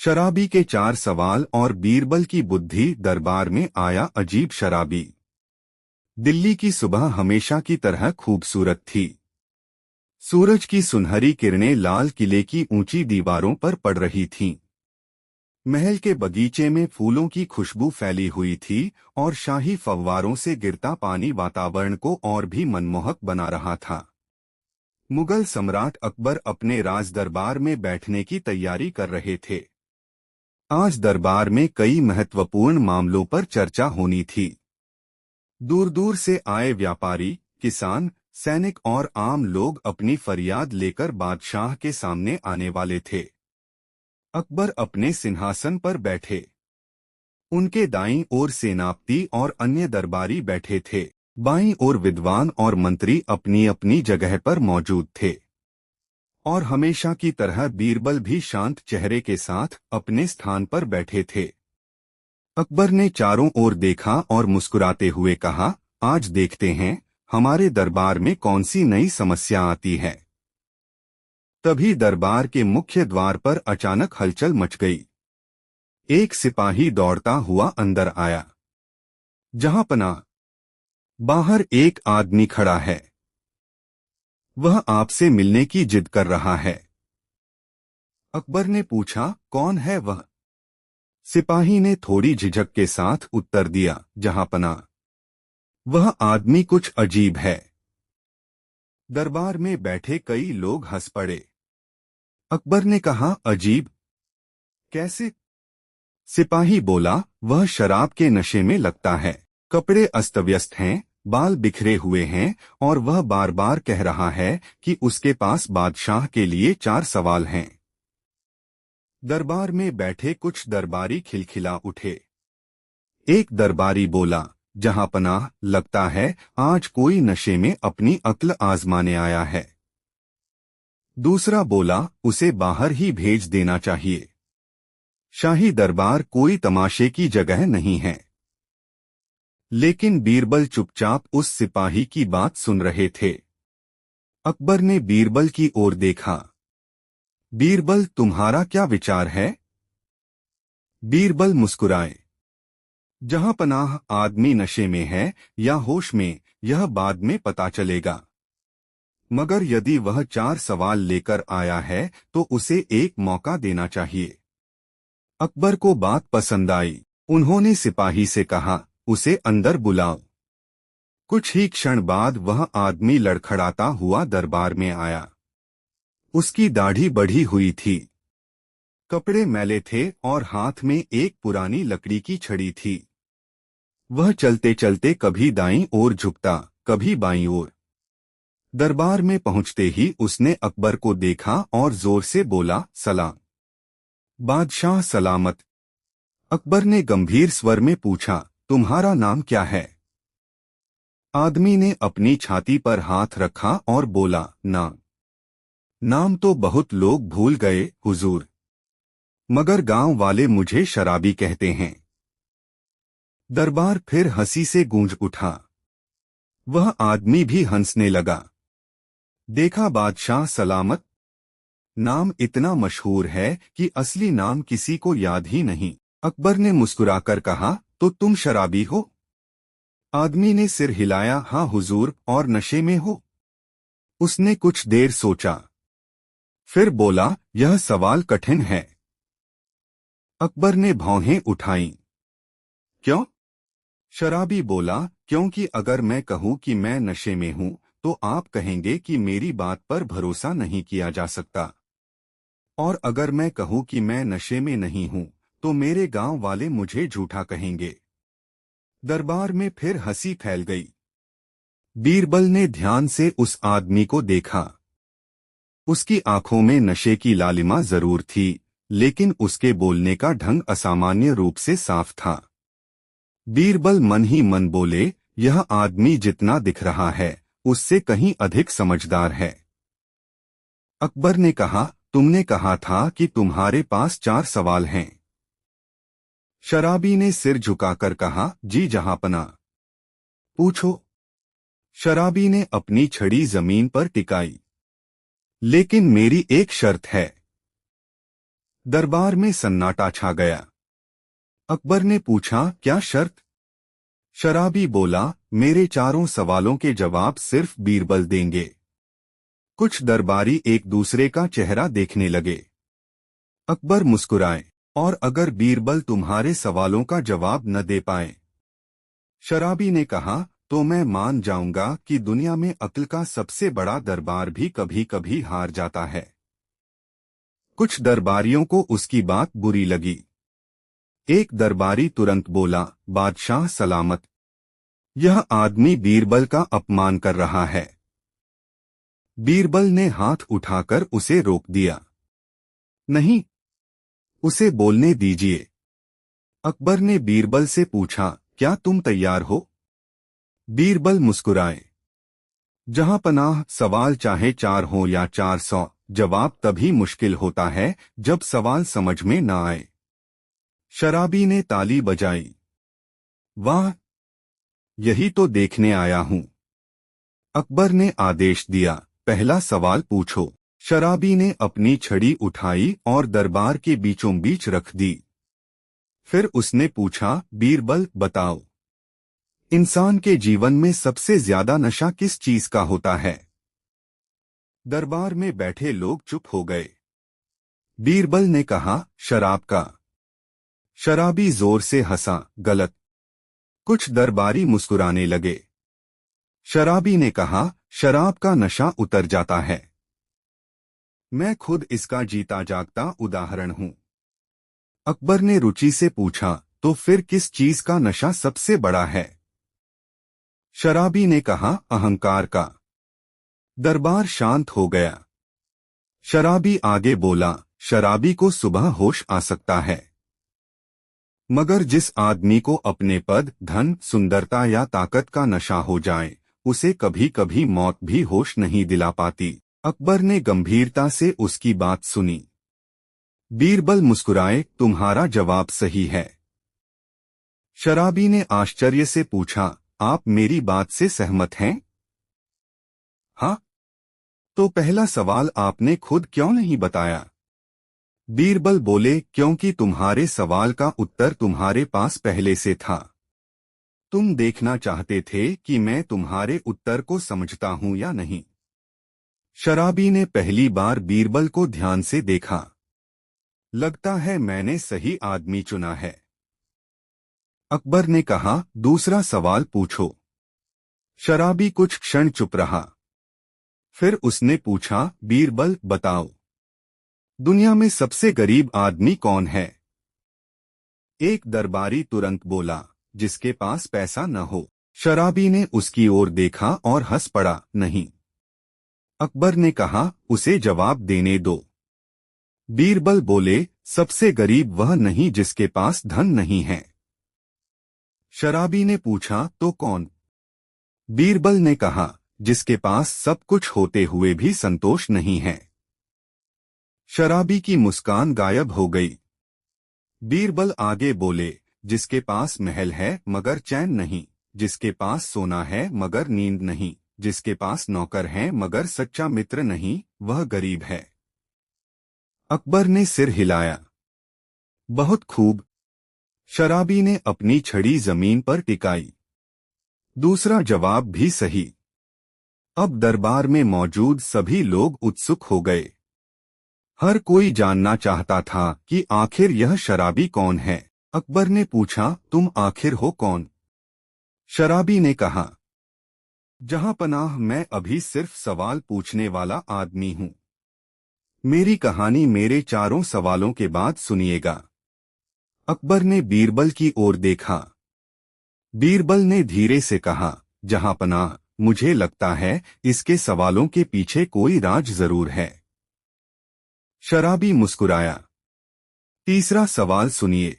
शराबी के 4 सवाल और बीरबल की बुद्धि। दरबार में आया अजीब शराबी। दिल्ली की सुबह हमेशा की तरह खूबसूरत थी। सूरज की सुनहरी किरणें लाल किले की ऊंची दीवारों पर पड़ रही थीं। महल के बगीचे में फूलों की खुशबू फैली हुई थी और शाही फव्वारों से गिरता पानी वातावरण को और भी मनमोहक बना रहा था। मुगल सम्राट अकबर अपने राज दरबार में बैठने की तैयारी कर रहे थे। आज दरबार में कई महत्वपूर्ण मामलों पर चर्चा होनी थी। दूर दूर से आए व्यापारी, किसान, सैनिक और आम लोग अपनी फरियाद लेकर बादशाह के सामने आने वाले थे। अकबर अपने सिंहासन पर बैठे। उनके दाईं ओर सेनापति और अन्य दरबारी बैठे थे। बाईं ओर विद्वान और मंत्री अपनी अपनी जगह पर मौजूद थे। और हमेशा की तरह बीरबल भी शांत चेहरे के साथ अपने स्थान पर बैठे थे। अकबर ने चारों ओर देखा और मुस्कुराते हुए कहा, आज देखते हैं हमारे दरबार में कौन सी नई समस्या आती है। तभी दरबार के मुख्य द्वार पर अचानक हलचल मच गई। एक सिपाही दौड़ता हुआ अंदर आया। जहांपनाह, बाहर एक आदमी खड़ा है। वह आपसे मिलने की जिद कर रहा है। अकबर ने पूछा, कौन है वह? सिपाही ने थोड़ी झिझक के साथ उत्तर दिया, जहांपनाह, वह आदमी कुछ अजीब है। दरबार में बैठे कई लोग हंस पड़े। अकबर ने कहा, अजीब? कैसे? सिपाही बोला, वह शराब के नशे में लगता है। कपड़े अस्तव्यस्त हैं, बाल बिखरे हुए हैं और वह बार बार कह रहा है कि उसके पास बादशाह के लिए 4 सवाल हैं। दरबार में बैठे कुछ दरबारी खिलखिला उठे। एक दरबारी बोला, जहांपनाह, लगता है आज कोई नशे में अपनी अक्ल आजमाने आया है। दूसरा बोला, उसे बाहर ही भेज देना चाहिए। शाही दरबार कोई तमाशे की जगह नहीं है। लेकिन बीरबल चुपचाप उस सिपाही की बात सुन रहे थे। अकबर ने बीरबल की ओर देखा। बीरबल, तुम्हारा क्या विचार है? बीरबल मुस्कुराए। जहांपनाह, आदमी नशे में है या होश में, यह बाद में पता चलेगा। मगर यदि वह 4 सवाल लेकर आया है तो उसे एक मौका देना चाहिए। अकबर को बात पसंद आई। उन्होंने सिपाही से कहा, उसे अंदर बुलाओ। कुछ ही क्षण बाद वह आदमी लड़खड़ाता हुआ दरबार में आया। उसकी दाढ़ी बढ़ी हुई थी, कपड़े मैले थे और हाथ में एक पुरानी लकड़ी की छड़ी थी। वह चलते चलते कभी दाईं ओर झुकता, कभी बाईं ओर। दरबार में पहुंचते ही उसने अकबर को देखा और जोर से बोला, सलाम। बादशाह सलामत। अकबर ने गंभीर स्वर में पूछा, तुम्हारा नाम क्या है? आदमी ने अपनी छाती पर हाथ रखा और बोला, नाम तो बहुत लोग भूल गए हुजूर, मगर गांव वाले मुझे शराबी कहते हैं। दरबार फिर हंसी से गूंज उठा। वह आदमी भी हंसने लगा। देखा बादशाह सलामत, नाम इतना मशहूर है कि असली नाम किसी को याद ही नहीं। अकबर ने मुस्कुराकर कहा, तो तुम शराबी हो? आदमी ने सिर हिलाया, हाँ हुजूर, और नशे में हो। उसने कुछ देर सोचा, फिर बोला, यह सवाल कठिन है। अकबर ने भौहें उठाईं। क्यों? शराबी बोला, क्योंकि अगर मैं कहूं कि मैं नशे में हूं तो आप कहेंगे कि मेरी बात पर भरोसा नहीं किया जा सकता। और अगर मैं कहूं कि मैं नशे में नहीं हूं तो मेरे गांव वाले मुझे झूठा कहेंगे। दरबार में फिर हंसी फैल गई। बीरबल ने ध्यान से उस आदमी को देखा। उसकी आंखों में नशे की लालिमा जरूर थी, लेकिन उसके बोलने का ढंग असामान्य रूप से साफ था। बीरबल मन ही मन बोले, यह आदमी जितना दिख रहा है उससे कहीं अधिक समझदार है। अकबर ने कहा, तुमने कहा था कि तुम्हारे पास 4 सवाल हैं। शराबी ने सिर झुकाकर कहा, जी जहांपनाह। पूछो। शराबी ने अपनी छड़ी जमीन पर टिकाई। लेकिन मेरी एक शर्त है। दरबार में सन्नाटा छा गया। अकबर ने पूछा, क्या शर्त? शराबी बोला, मेरे चारों सवालों के जवाब सिर्फ बीरबल देंगे। कुछ दरबारी एक दूसरे का चेहरा देखने लगे। अकबर मुस्कुराए, और अगर बीरबल तुम्हारे सवालों का जवाब न दे पाए? शराबी ने कहा, तो मैं मान जाऊंगा कि दुनिया में अक्ल का सबसे बड़ा दरबार भी कभी कभी हार जाता है। कुछ दरबारियों को उसकी बात बुरी लगी। एक दरबारी तुरंत बोला, बादशाह सलामत। यह आदमी बीरबल का अपमान कर रहा है। बीरबल ने हाथ उठाकर उसे रोक दिया। नहीं, उसे बोलने दीजिए। अकबर ने बीरबल से पूछा, क्या तुम तैयार हो? बीरबल मुस्कुराए। जहां पनाह, सवाल चाहे 4 हो या 400, जवाब तभी मुश्किल होता है जब सवाल समझ में न आए। शराबी ने ताली बजाई। वाह, यही तो देखने आया हूं। अकबर ने आदेश दिया, पहला सवाल पूछो। शराबी ने अपनी छड़ी उठाई और दरबार के बीचों बीच रख दी। फिर उसने पूछा, बीरबल बताओ, इंसान के जीवन में सबसे ज्यादा नशा किस चीज का होता है? दरबार में बैठे लोग चुप हो गए। बीरबल ने कहा, शराब का। शराबी जोर से हंसा, गलत। कुछ दरबारी मुस्कुराने लगे। शराबी ने कहा, शराब का नशा उतर जाता है। मैं खुद इसका जीता जागता उदाहरण हूं। अकबर ने रुचि से पूछा, तो फिर किस चीज का नशा सबसे बड़ा है? शराबी ने कहा, अहंकार का। दरबार शांत हो गया। शराबी आगे बोला, शराबी को सुबह होश आ सकता है, मगर जिस आदमी को अपने पद, धन, सुंदरता या ताकत का नशा हो जाए, उसे कभी कभी मौत भी होश नहीं दिला पाती। अकबर ने गंभीरता से उसकी बात सुनी। बीरबल मुस्कुराए, तुम्हारा जवाब सही है। शराबी ने आश्चर्य से पूछा, आप मेरी बात से सहमत हैं? हाँ। तो पहला सवाल आपने खुद क्यों नहीं बताया? बीरबल बोले, क्योंकि तुम्हारे सवाल का उत्तर तुम्हारे पास पहले से था। तुम देखना चाहते थे कि मैं तुम्हारे उत्तर को समझता हूं या नहीं। शराबी ने पहली बार बीरबल को ध्यान से देखा। लगता है मैंने सही आदमी चुना है। अकबर ने कहा, दूसरा सवाल पूछो। शराबी कुछ क्षण चुप रहा। फिर उसने पूछा, बीरबल बताओ, दुनिया में सबसे गरीब आदमी कौन है? एक दरबारी तुरंत बोला, जिसके पास पैसा न हो। शराबी ने उसकी ओर देखा और हंस पड़ा, नहीं। अकबर ने कहा, उसे जवाब देने दो। बीरबल बोले, सबसे गरीब वह नहीं जिसके पास धन नहीं है। शराबी ने पूछा, तो कौन? बीरबल ने कहा, जिसके पास सब कुछ होते हुए भी संतोष नहीं है। शराबी की मुस्कान गायब हो गई। बीरबल आगे बोले, जिसके पास महल है मगर चैन नहीं, जिसके पास सोना है मगर नींद नहीं, जिसके पास नौकर हैं मगर सच्चा मित्र नहीं, वह गरीब है। अकबर ने सिर हिलाया। बहुत खूब। शराबी ने अपनी छड़ी जमीन पर टिकाई। दूसरा जवाब भी सही। अब दरबार में मौजूद सभी लोग उत्सुक हो गए। हर कोई जानना चाहता था कि आखिर यह शराबी कौन है। अकबर ने पूछा, तुम आखिर हो कौन? शराबी ने कहा, जहां पनाह, मैं अभी सिर्फ सवाल पूछने वाला आदमी हूं। मेरी कहानी मेरे चारों सवालों के बाद सुनिएगा। अकबर ने बीरबल की ओर देखा। बीरबल ने धीरे से कहा, जहां पनाह, मुझे लगता है इसके सवालों के पीछे कोई राज जरूर है। शराबी मुस्कुराया। तीसरा सवाल सुनिए।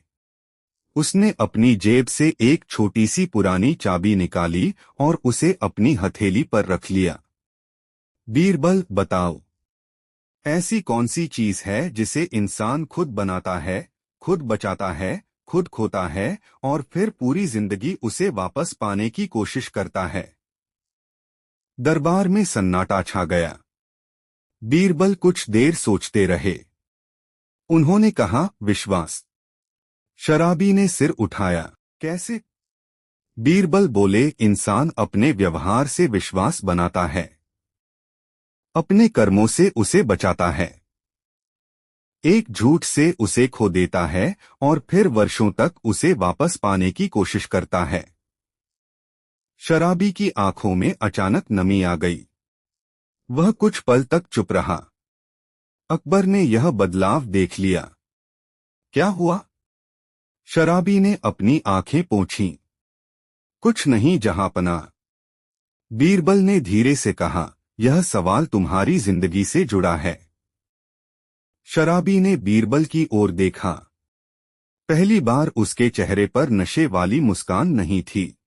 उसने अपनी जेब से एक छोटी सी पुरानी चाबी निकाली और उसे अपनी हथेली पर रख लिया। बीरबल बताओ, ऐसी कौन सी चीज है जिसे इंसान खुद बनाता है, खुद बचाता है, खुद खोता है और फिर पूरी जिंदगी उसे वापस पाने की कोशिश करता है? दरबार में सन्नाटा छा गया। बीरबल कुछ देर सोचते रहे। उन्होंने कहा, विश्वास। शराबी ने सिर उठाया। कैसे? बीरबल बोले, इंसान अपने व्यवहार से विश्वास बनाता है, अपने कर्मों से उसे बचाता है, एक झूठ से उसे खो देता है और फिर वर्षों तक उसे वापस पाने की कोशिश करता है। शराबी की आंखों में अचानक नमी आ गई। वह कुछ पल तक चुप रहा। अकबर ने यह बदलाव देख लिया। क्या हुआ? शराबी ने अपनी आंखें पोंछीं। कुछ नहीं जहांपना। बीरबल ने धीरे से कहा, यह सवाल तुम्हारी जिंदगी से जुड़ा है। शराबी ने बीरबल की ओर देखा। पहली बार उसके चेहरे पर नशे वाली मुस्कान नहीं थी।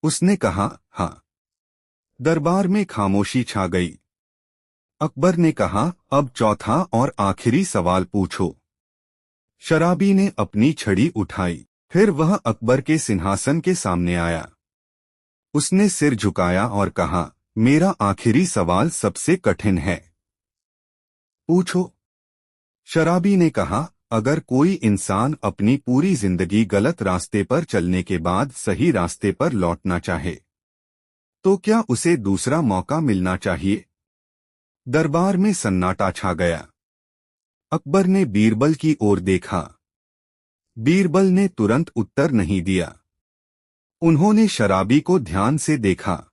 उसने कहा, हाँ। दरबार में खामोशी छा गई। अकबर ने कहा, अब चौथा और आखिरी सवाल पूछो। शराबी ने अपनी छड़ी उठाई। फिर वह अकबर के सिंहासन के सामने आया। उसने सिर झुकाया और कहा, मेरा आखिरी सवाल सबसे कठिन है। पूछो। शराबी ने कहा, अगर कोई इंसान अपनी पूरी जिंदगी गलत रास्ते पर चलने के बाद सही रास्ते पर लौटना चाहे, तो क्या उसे दूसरा मौका मिलना चाहिए? दरबार में सन्नाटा छा गया। अकबर ने बीरबल की ओर देखा। बीरबल ने तुरंत उत्तर नहीं दिया। उन्होंने शराबी को ध्यान से देखा।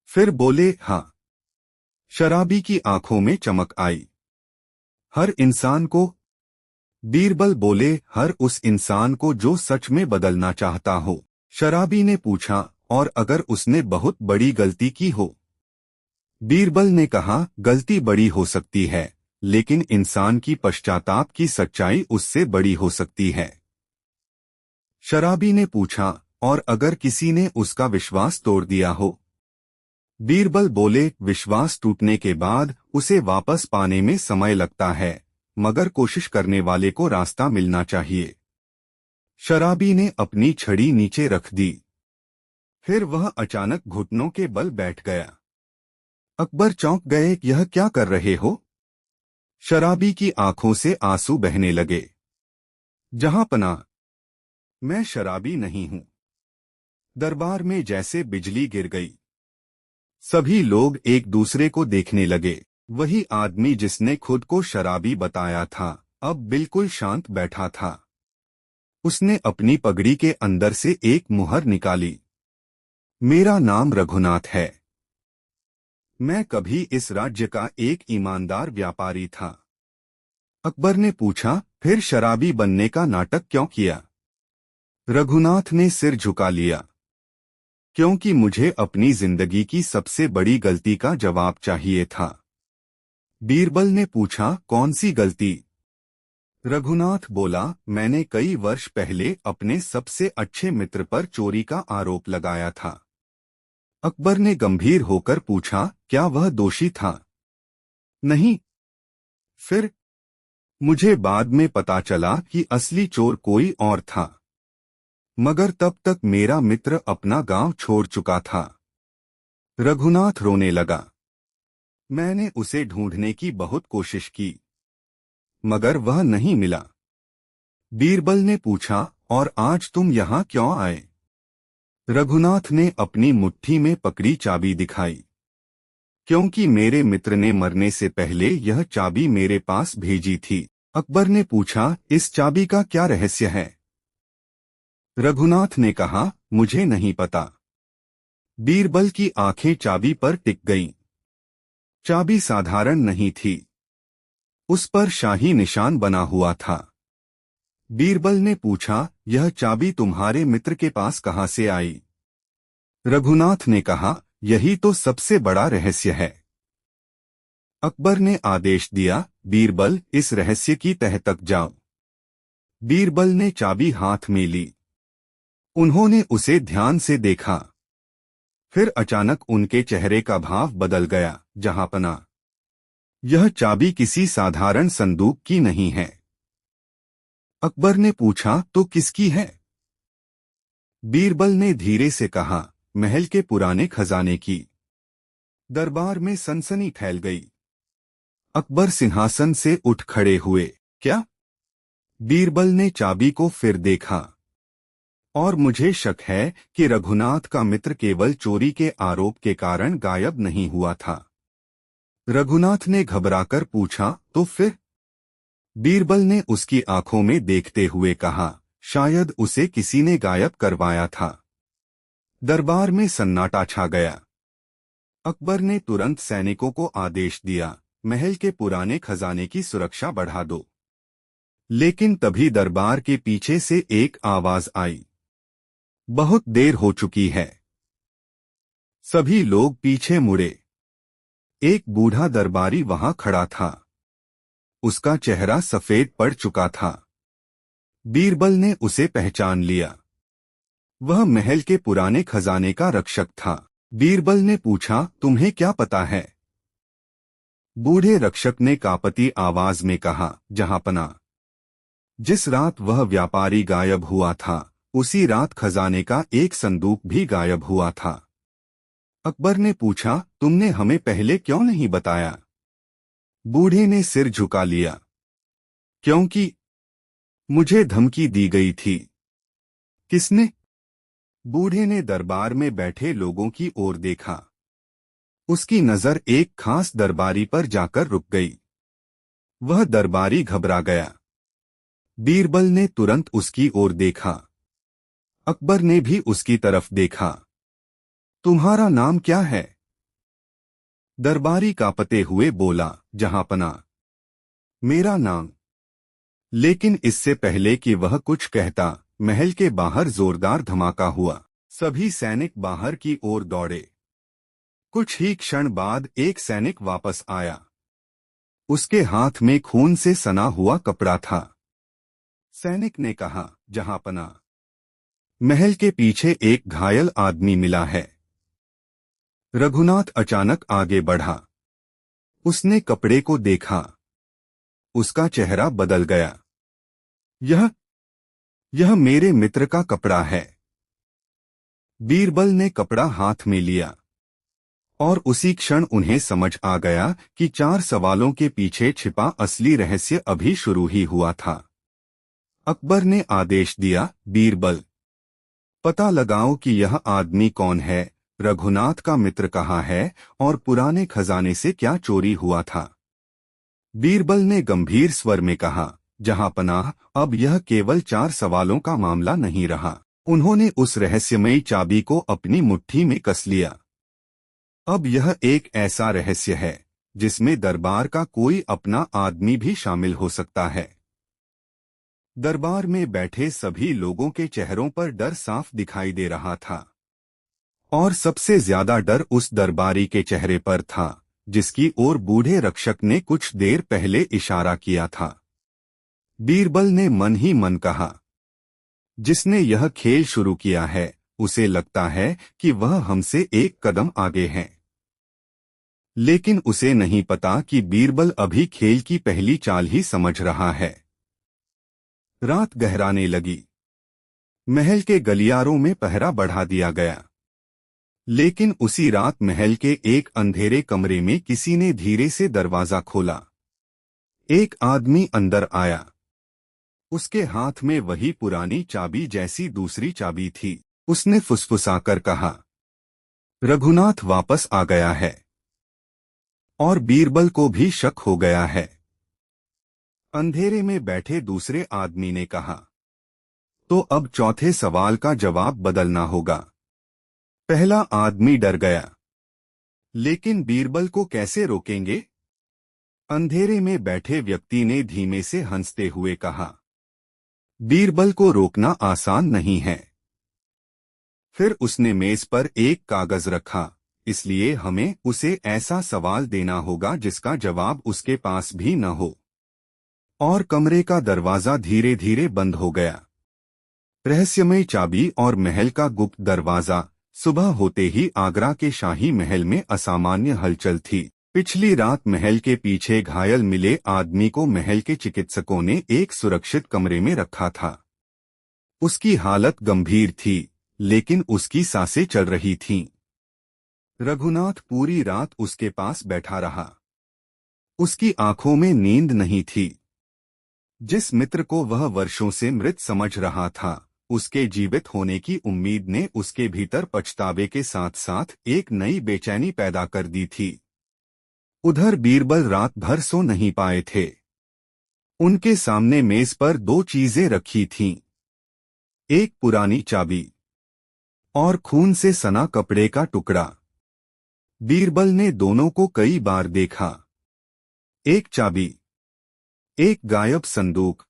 फिर बोले, हाँ। शराबी की आंखों में चमक आई। हर इंसान को? बीरबल बोले, हर उस इंसान को जो सच में बदलना चाहता हो। शराबी ने पूछा, और अगर उसने बहुत बड़ी गलती की हो? बीरबल ने कहा, गलती बड़ी हो सकती है, लेकिन इंसान की पश्चाताप की सच्चाई उससे बड़ी हो सकती है। शराबी ने पूछा, और अगर किसी ने उसका विश्वास तोड़ दिया हो? बीरबल बोले, विश्वास टूटने के बाद उसे वापस पाने में समय लगता है, मगर कोशिश करने वाले को रास्ता मिलना चाहिए। शराबी ने अपनी छड़ी नीचे रख दी। फिर वह अचानक घुटनों के बल बैठ गया। अकबर चौंक गए, यह क्या कर रहे हो? शराबी की आंखों से आंसू बहने लगे। जहांपना, मैं शराबी नहीं हूं। दरबार में जैसे बिजली गिर गई। सभी लोग एक दूसरे को देखने लगे। वही आदमी जिसने खुद को शराबी बताया था, अब बिल्कुल शांत बैठा था। उसने अपनी पगड़ी के अंदर से एक मुहर निकाली। मेरा नाम रघुनाथ है। मैं कभी इस राज्य का एक ईमानदार व्यापारी था। अकबर ने पूछा, फिर शराबी बनने का नाटक क्यों किया? रघुनाथ ने सिर झुका लिया। क्योंकि मुझे अपनी जिंदगी की सबसे बड़ी गलती का जवाब चाहिए था। बीरबल ने पूछा, कौन सी गलती? रघुनाथ बोला, मैंने कई वर्ष पहले अपने सबसे अच्छे मित्र पर चोरी का आरोप लगाया था। अकबर ने गंभीर होकर पूछा, क्या वह दोषी था? नहीं। फिर? मुझे बाद में पता चला कि असली चोर कोई और था, मगर तब तक मेरा मित्र अपना गांव छोड़ चुका था। रघुनाथ रोने लगा। मैंने उसे ढूंढने की बहुत कोशिश की, मगर वह नहीं मिला। बीरबल ने पूछा, और आज तुम यहाँ क्यों आए? रघुनाथ ने अपनी मुट्ठी में पकड़ी चाबी दिखाई। क्योंकि मेरे मित्र ने मरने से पहले यह चाबी मेरे पास भेजी थी। अकबर ने पूछा, इस चाबी का क्या रहस्य है? रघुनाथ ने कहा, मुझे नहीं पता। बीरबल की आंखें चाबी पर टिक गईं। चाबी साधारण नहीं थी, उस पर शाही निशान बना हुआ था। बीरबल ने पूछा, यह चाबी तुम्हारे मित्र के पास कहां से आई? रघुनाथ ने कहा, यही तो सबसे बड़ा रहस्य है। अकबर ने आदेश दिया, बीरबल, इस रहस्य की तह तक जाओ। बीरबल ने चाबी हाथ में ली। उन्होंने उसे ध्यान से देखा। फिर अचानक उनके चेहरे का भाव बदल गया। जहांपना, यह चाबी किसी साधारण संदूक की नहीं है। अकबर ने पूछा, तो किसकी है? बीरबल ने धीरे से कहा, महल के पुराने खजाने की। दरबार में सनसनी फैल गई। अकबर सिंहासन से उठ खड़े हुए। क्या? बीरबल ने चाबी को फिर देखा। और मुझे शक है कि रघुनाथ का मित्र केवल चोरी के आरोप के कारण गायब नहीं हुआ था। रघुनाथ ने घबराकर पूछा, तो फिर? बीरबल ने उसकी आंखों में देखते हुए कहा, शायद उसे किसी ने गायब करवाया था। दरबार में सन्नाटा छा गया। अकबर ने तुरंत सैनिकों को आदेश दिया, महल के पुराने खजाने की सुरक्षा बढ़ा दो। लेकिन तभी दरबार के पीछे से एक आवाज आई, बहुत देर हो चुकी है। सभी लोग पीछे मुड़े। एक बूढ़ा दरबारी वहां खड़ा था। उसका चेहरा सफेद पड़ चुका था। बीरबल ने उसे पहचान लिया। वह महल के पुराने खजाने का रक्षक था। बीरबल ने पूछा, तुम्हें क्या पता है? बूढ़े रक्षक ने कांपती आवाज में कहा, जहांपना, जिस रात वह व्यापारी गायब हुआ था उसी रात खजाने का एक संदूक भी गायब हुआ था। अकबर ने पूछा, तुमने हमें पहले क्यों नहीं बताया? बूढ़े ने सिर झुका लिया। क्योंकि मुझे धमकी दी गई थी। किसने? बूढ़े ने दरबार में बैठे लोगों की ओर देखा। उसकी नजर एक खास दरबारी पर जाकर रुक गई। वह दरबारी घबरा गया। बीरबल ने तुरंत उसकी ओर देखा। अकबर ने भी उसकी तरफ देखा। तुम्हारा नाम क्या है? दरबारी कांपते हुए बोला, जहांपना, मेरा नाम। लेकिन इससे पहले कि वह कुछ कहता, महल के बाहर जोरदार धमाका हुआ। सभी सैनिक बाहर की ओर दौड़े। कुछ ही क्षण बाद एक सैनिक वापस आया। उसके हाथ में खून से सना हुआ कपड़ा था। सैनिक ने कहा, जहांपना, महल के पीछे एक घायल आदमी मिला है। रघुनाथ अचानक आगे बढ़ा। उसने कपड़े को देखा। उसका चेहरा बदल गया। यह मेरे मित्र का कपड़ा है। बीरबल ने कपड़ा हाथ में लिया। और उसी क्षण उन्हें समझ आ गया कि 4 सवालों के पीछे छिपा असली रहस्य अभी शुरू ही हुआ था। अकबर ने आदेश दिया, बीरबल, पता लगाओ कि यह आदमी कौन है, रघुनाथ का मित्र कहाँ है और पुराने खजाने से क्या चोरी हुआ था। बीरबल ने गंभीर स्वर में कहा, जहांपनाह, अब यह केवल 4 सवालों का मामला नहीं रहा। उन्होंने उस रहस्यमयी चाबी को अपनी मुट्ठी में कस लिया। अब यह एक ऐसा रहस्य है जिसमें दरबार का कोई अपना आदमी भी शामिल हो सकता है। दरबार में बैठे सभी लोगों के चेहरों पर डर साफ दिखाई दे रहा था। और सबसे ज्यादा डर उस दरबारी के चेहरे पर था जिसकी ओर बूढ़े रक्षक ने कुछ देर पहले इशारा किया था। बीरबल ने मन ही मन कहा, जिसने यह खेल शुरू किया है उसे लगता है कि वह हमसे एक कदम आगे है। लेकिन उसे नहीं पता कि बीरबल अभी खेल की पहली चाल ही समझ रहा है। रात गहराने लगी। महल के गलियारों में पहरा बढ़ा दिया गया। लेकिन उसी रात महल के एक अंधेरे कमरे में किसी ने धीरे से दरवाजा खोला। एक आदमी अंदर आया। उसके हाथ में वही पुरानी चाबी जैसी दूसरी चाबी थी। उसने फुसफुसाकर कहा, रघुनाथ वापस आ गया है। और बीरबल को भी शक हो गया है। अंधेरे में बैठे दूसरे आदमी ने कहा, तो अब चौथे सवाल का जवाब बदलना होगा। पहला आदमी डर गया। लेकिन बीरबल को कैसे रोकेंगे? अंधेरे में बैठे व्यक्ति ने धीमे से हंसते हुए कहा, बीरबल को रोकना आसान नहीं है। फिर उसने मेज पर एक कागज रखा, इसलिए हमें उसे ऐसा सवाल देना होगा जिसका जवाब उसके पास भी न हो। और कमरे का दरवाजा धीरे धीरे बंद हो गया। रहस्यमय चाबी और महल का गुप्त दरवाजा। सुबह होते ही आगरा के शाही महल में असामान्य हलचल थी। पिछली रात महल के पीछे घायल मिले आदमी को महल के चिकित्सकों ने एक सुरक्षित कमरे में रखा था। उसकी हालत गंभीर थी, लेकिन उसकी सांसें चल रही थीं। रघुनाथ पूरी रात उसके पास बैठा रहा। उसकी आंखों में नींद नहीं थी। जिस मित्र को वह वर्षों से मृत समझ रहा था, उसके जीवित होने की उम्मीद ने उसके भीतर पछतावे के साथ साथ एक नई बेचैनी पैदा कर दी थी। उधर बीरबल रात भर सो नहीं पाए थे। उनके सामने मेज पर दो चीजें रखी थीं, एक पुरानी चाबी और खून से सना कपड़े का टुकड़ा। बीरबल ने दोनों को कई बार देखा। एक चाबी, एक गायब संदूक,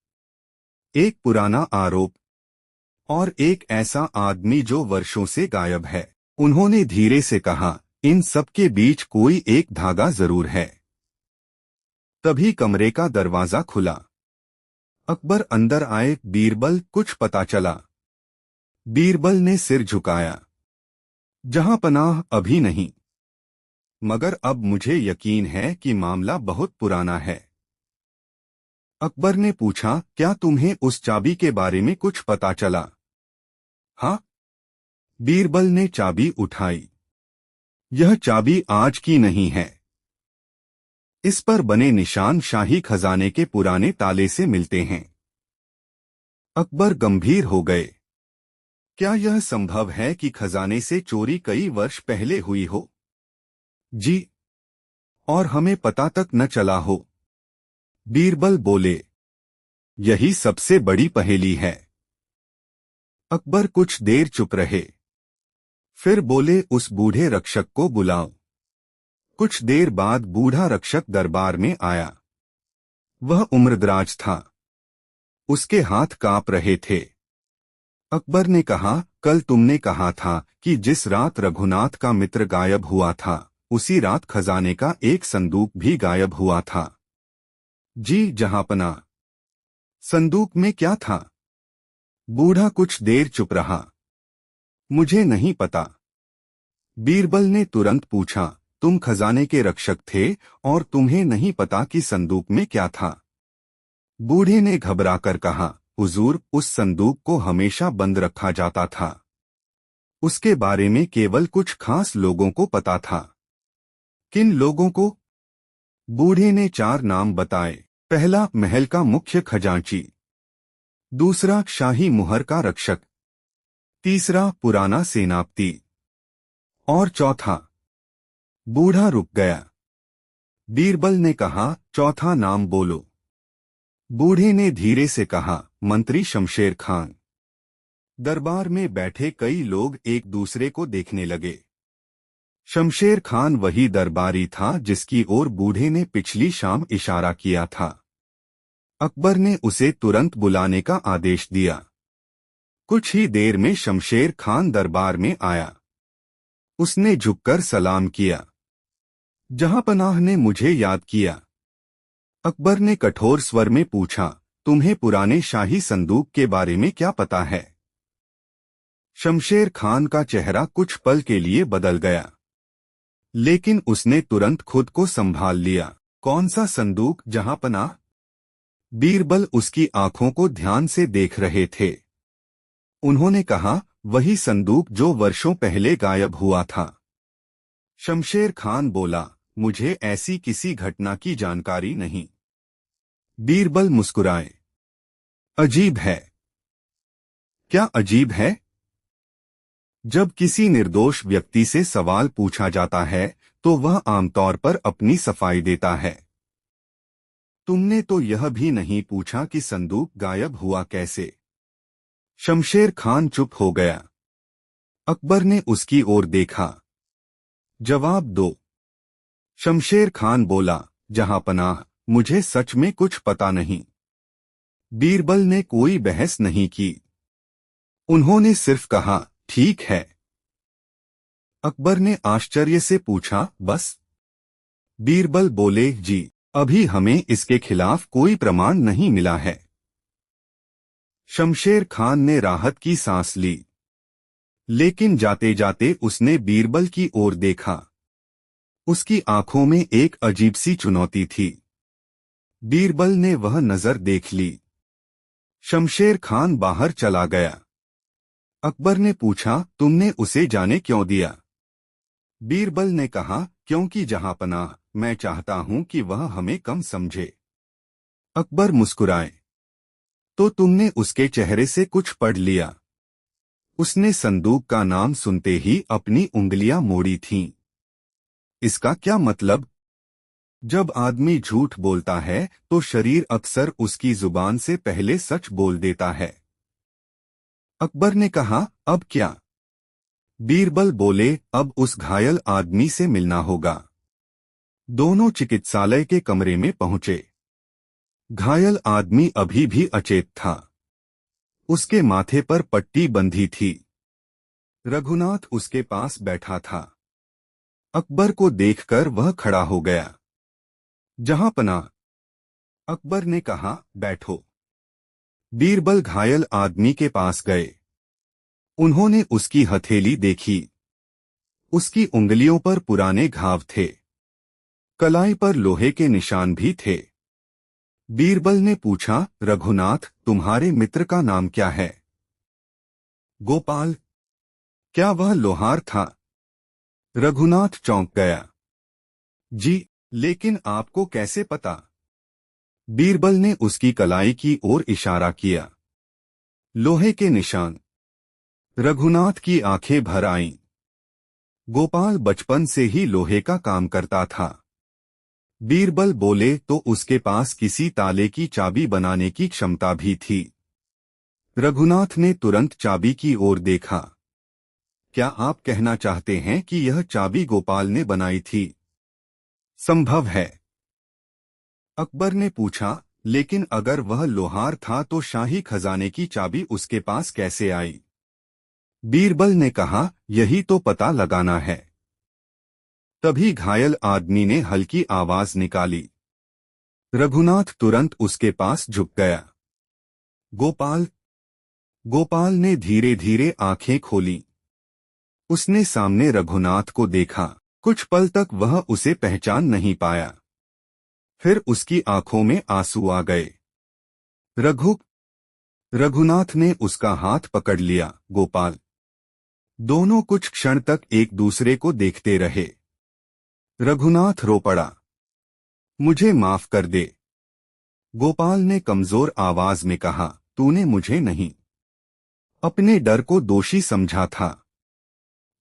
एक पुराना आरोप और एक ऐसा आदमी जो वर्षों से गायब है। उन्होंने धीरे से कहा, इन सब के बीच कोई एक धागा जरूर है। तभी कमरे का दरवाजा खुला। अकबर अंदर आए। बीरबल, कुछ पता चला? बीरबल ने सिर झुकाया। जहां पनाह, अभी नहीं, मगर अब मुझे यकीन है कि मामला बहुत पुराना है। अकबर ने पूछा, क्या तुम्हें उस चाबी के बारे में कुछ पता चला? हाँ। बीरबल ने चाबी उठाई। यह चाबी आज की नहीं है। इस पर बने निशान शाही खजाने के पुराने ताले से मिलते हैं। अकबर गंभीर हो गए। क्या यह संभव है कि खजाने से चोरी कई वर्ष पहले हुई हो? जी, और हमें पता तक न चला हो। बीरबल बोले, यही सबसे बड़ी पहेली है। अकबर कुछ देर चुप रहे, फिर बोले, उस बूढ़े रक्षक को बुलाओ। कुछ देर बाद बूढ़ा रक्षक दरबार में आया। वह उम्रदराज था। उसके हाथ कांप रहे थे। अकबर ने कहा, कल तुमने कहा था कि जिस रात रघुनाथ का मित्र गायब हुआ था, उसी रात खजाने का एक संदूक भी गायब हुआ था। जी जहांपना। संदूक में क्या था? बूढ़ा कुछ देर चुप रहा। मुझे नहीं पता। बीरबल ने तुरंत पूछा, तुम खजाने के रक्षक थे और तुम्हें नहीं पता कि संदूक में क्या था? बूढ़े ने घबराकर कहा, हुजूर, उस संदूक को हमेशा बंद रखा जाता था। उसके बारे में केवल कुछ खास लोगों को पता था। किन लोगों को? बूढ़े ने 4 नाम बताए। पहला, महल का मुख्य खजांची। दूसरा, शाही मुहर का रक्षक। तीसरा, पुराना सेनापति। और चौथा। बूढ़ा रुक गया। बीरबल ने कहा, चौथा नाम बोलो। बूढ़े ने धीरे से कहा, मंत्री शमशेर खान। दरबार में बैठे कई लोग एक दूसरे को देखने लगे। शमशेर खान वही दरबारी था जिसकी ओर बूढ़े ने पिछली शाम इशारा किया था। अकबर ने उसे तुरंत बुलाने का आदेश दिया। कुछ ही देर में शमशेर खान दरबार में आया। उसने झुककर सलाम किया। जहांपनाह ने मुझे याद किया। अकबर ने कठोर स्वर में पूछा, तुम्हें पुराने शाही संदूक के बारे में क्या पता है? शमशेर खान का चेहरा कुछ पल के लिए बदल गया, लेकिन उसने तुरंत खुद को संभाल लिया। कौन सा संदूक जहांपनाह? बीरबल उसकी आंखों को ध्यान से देख रहे थे। उन्होंने कहा, वही संदूक जो वर्षों पहले गायब हुआ था। शमशेर खान बोला, मुझे ऐसी किसी घटना की जानकारी नहीं। बीरबल मुस्कुराए। अजीब है। क्या अजीब है? जब किसी निर्दोष व्यक्ति से सवाल पूछा जाता है तो वह आमतौर पर अपनी सफाई देता है। तुमने तो यह भी नहीं पूछा कि संदूक गायब हुआ कैसे। शमशेर खान चुप हो गया। अकबर ने उसकी ओर देखा। जवाब दो। शमशेर खान बोला, जहांपनाह, मुझे सच में कुछ पता नहीं। बीरबल ने कोई बहस नहीं की। उन्होंने सिर्फ कहा, ठीक है। अकबर ने आश्चर्य से पूछा, बस? बीरबल बोले, जी, अभी हमें इसके खिलाफ कोई प्रमाण नहीं मिला है। शमशेर खान ने राहत की सांस ली, लेकिन जाते जाते उसने बीरबल की ओर देखा। उसकी आंखों में एक अजीब सी चुनौती थी। बीरबल ने वह नजर देख ली। शमशेर खान बाहर चला गया। अकबर ने पूछा, तुमने उसे जाने क्यों दिया? बीरबल ने कहा, क्योंकि जहांपनाह, मैं चाहता हूं कि वह हमें कम समझे। अकबर मुस्कुराए। तो तुमने उसके चेहरे से कुछ पढ़ लिया? उसने संदूक का नाम सुनते ही अपनी उंगलियां मोड़ी थीं। इसका क्या मतलब? जब आदमी झूठ बोलता है तो शरीर अक्सर उसकी जुबान से पहले सच बोल देता है। अकबर ने कहा, अब क्या? बीरबल बोले, अब उस घायल आदमी से मिलना होगा। दोनों चिकित्सालय के कमरे में पहुंचे। घायल आदमी अभी भी अचेत था। उसके माथे पर पट्टी बंधी थी। रघुनाथ उसके पास बैठा था। अकबर को देखकर वह खड़ा हो गया। जहांपनाह, अकबर ने कहा, बैठो। बीरबल घायल आदमी के पास गए। उन्होंने उसकी हथेली देखी। उसकी उंगलियों पर पुराने घाव थे। कलाई पर लोहे के निशान भी थे। बीरबल ने पूछा, रघुनाथ, तुम्हारे मित्र का नाम क्या है? गोपाल। क्या वह लोहार था? रघुनाथ चौंक गया। जी, लेकिन आपको कैसे पता? बीरबल ने उसकी कलाई की ओर इशारा किया। लोहे के निशान। रघुनाथ की आंखें भर आईं। गोपाल बचपन से ही लोहे का काम करता था। बीरबल बोले, तो उसके पास किसी ताले की चाबी बनाने की क्षमता भी थी। रघुनाथ ने तुरंत चाबी की ओर देखा। क्या आप कहना चाहते हैं कि यह चाबी गोपाल ने बनाई थी? संभव है। अकबर ने पूछा, लेकिन अगर वह लोहार था तो शाही खजाने की चाबी उसके पास कैसे आई? बीरबल ने कहा, यही तो पता लगाना है। तभी घायल आदमी ने हल्की आवाज निकाली। रघुनाथ तुरंत उसके पास झुक गया। गोपाल। गोपाल ने धीरे धीरे आंखें खोली। उसने सामने रघुनाथ को देखा। कुछ पल तक वह उसे पहचान नहीं पाया। फिर उसकी आंखों में आंसू आ गए। रघु। रघुनाथ ने उसका हाथ पकड़ लिया। गोपाल। दोनों कुछ क्षण तक एक दूसरे को देखते रहे। रघुनाथ रो पड़ा। मुझे माफ कर दे। गोपाल ने कमजोर आवाज में कहा, तूने मुझे नहीं, अपने डर को दोषी समझा था।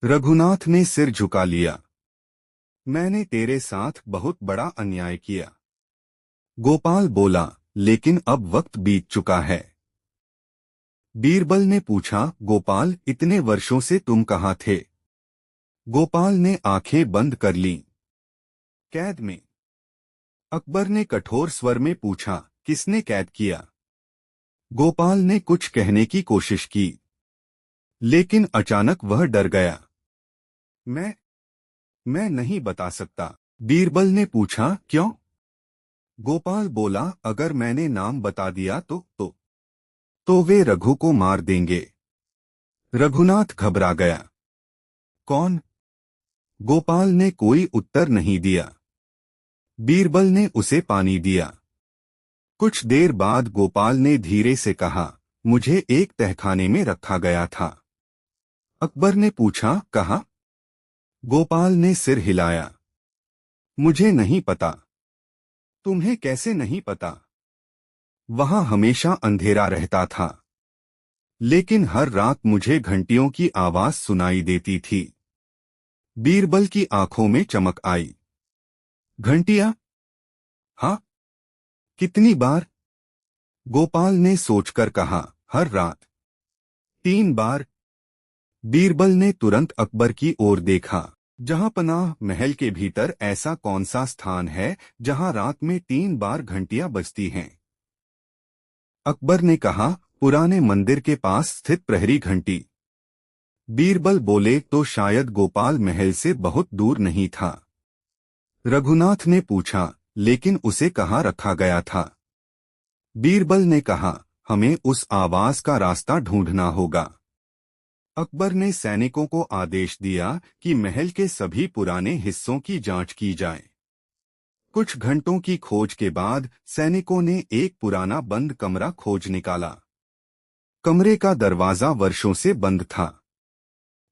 रघुनाथ ने सिर झुका लिया। मैंने तेरे साथ बहुत बड़ा अन्याय किया। गोपाल बोला, लेकिन अब वक्त बीत चुका है। बीरबल ने पूछा, गोपाल, इतने वर्षों से तुम कहाँ थे? गोपाल ने आंखें बंद कर लीं। कैद में। अकबर ने कठोर स्वर में पूछा, किसने कैद किया? गोपाल ने कुछ कहने की कोशिश की, लेकिन अचानक वह डर गया। मैं नहीं बता सकता। बीरबल ने पूछा, क्यों? गोपाल बोला, अगर मैंने नाम बता दिया तो वे रघु को मार देंगे। रघुनाथ घबरा गया। कौन? गोपाल ने कोई उत्तर नहीं दिया। बीरबल ने उसे पानी दिया। कुछ देर बाद गोपाल ने धीरे से कहा, मुझे एक तहखाने में रखा गया था। अकबर ने पूछा, कहाँ? गोपाल ने सिर हिलाया। मुझे नहीं पता। तुम्हें कैसे नहीं पता? वहां हमेशा अंधेरा रहता था, लेकिन हर रात मुझे घंटियों की आवाज सुनाई देती थी। बीरबल की आंखों में चमक आई। घंटियां? हाँ। कितनी बार? गोपाल ने सोचकर कहा, हर रात 3 बार। बीरबल ने तुरंत अकबर की ओर देखा। जहांपनाह, महल के भीतर ऐसा कौन सा स्थान है जहां रात में 3 बार घंटियां बजती हैं? अकबर ने कहा, पुराने मंदिर के पास स्थित प्रहरी घंटी। बीरबल बोले, तो शायद गोपाल महल से बहुत दूर नहीं था। रघुनाथ ने पूछा, लेकिन उसे कहाँ रखा गया था? बीरबल ने कहा, हमें उस आवाज का रास्ता ढूंढना होगा। अकबर ने सैनिकों को आदेश दिया कि महल के सभी पुराने हिस्सों की जांच की जाए। कुछ घंटों की खोज के बाद सैनिकों ने एक पुराना बंद कमरा खोज निकाला। कमरे का दरवाजा वर्षों से बंद था।